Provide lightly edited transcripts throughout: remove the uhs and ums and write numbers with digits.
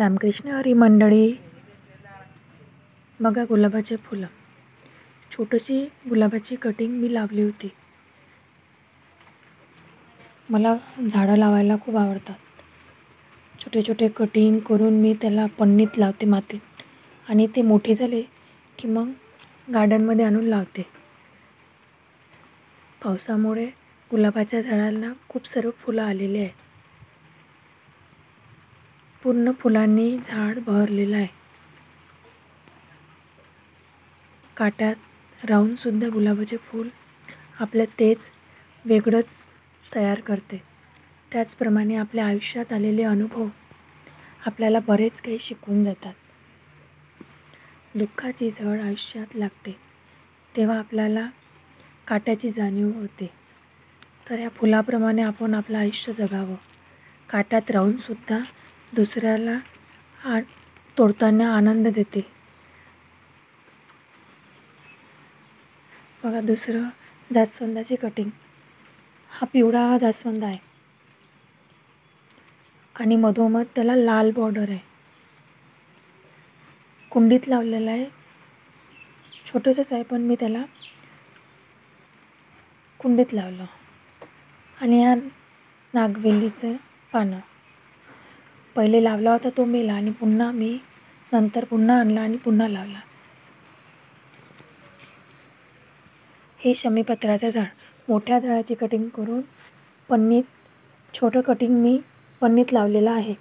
रामकृष्ण हरी मंडळी. बघा गुलाबाचे फुलं. छोटीशी गुलाबाची कटिंग मी लावली होती. मला झाडं लावायला खूप आवडतात. छोटे छोटे कटिंग करून मी त्याला पन्नीत लावते मातीत, आणि ते मोठे झाले की मग गार्डनमध्ये आणून लावते. पावसामुळे गुलाबाच्या झाडाला खूप सर्व फुलं आलेली आहे. पूर्ण फुलांनी झाड बहरलेलं आहे. काट्यात राहूनसुद्धा गुलाबाचे फूल आपल्या तेच वेगळंच तयार करते. त्याचप्रमाणे आपल्या आयुष्यात आलेले अनुभव आपल्याला बरेच काही शिकवून जातात. दुःखाची झळ आयुष्यात लागते तेव्हा आपल्याला काट्याची जाणीव होते. तर या फुलाप्रमाणे आपण आपलं आयुष्य जगावं. काट्यात राहूनसुद्धा दुसऱ्याला तोडताना आनंद देते. बघा दुसरं जास्वंदाची कटिंग. हा पिवळा जास्वंद आहे आणि मधोमध त्याला लाल बॉर्डर आहे. कुंडीत लावलेला आहे. छोटंसंच आहे पण मी त्याला कुंडीत लावलं. आणि हा नागवेलीचं पानं. पहिले लावला होता तो मेला आणि पुन्हा मी नंतर पुन्हा आणला आणि पुन्हा लावला. हे शमीपत्राचं झाड. मोठ्या झाडाची कटिंग करून पन्नीत छोटं कटिंग मी पन्नीत लावलेलं आहे.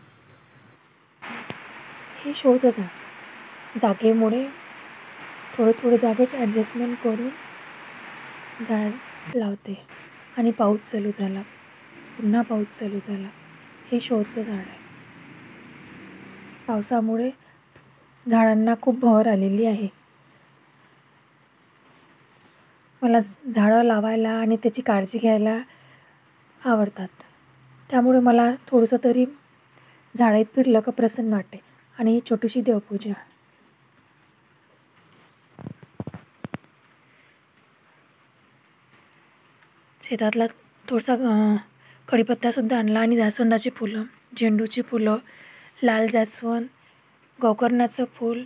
हे शोचं झाड. जागेमुळे थोडं जागेच ॲडजस्टमेंट करून झाड लावते. आणि पाऊस चालू झाला, पुन्हा पाऊस चालू झाला. हे शोचं झाड आहे. पावसामुळे झाडांना खूप बहर आलेली आहे. मला झाडं लावायला आणि त्याची काळजी घ्यायला आवडतात. त्यामुळे मला थोडंसं तरी झाडात फिरलं का प्रसन्न वाटते. आणि ही छोटीशी देवपूजा. शेतातला थोडासा कढीपत्तासुद्धा आणला आणि जास्वंदाची फुलं, झेंडूची फुलं, लाल जास्वंद, गोकर्णाचं फूल,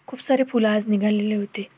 खूप सारे फुलं आज निघालेले होते.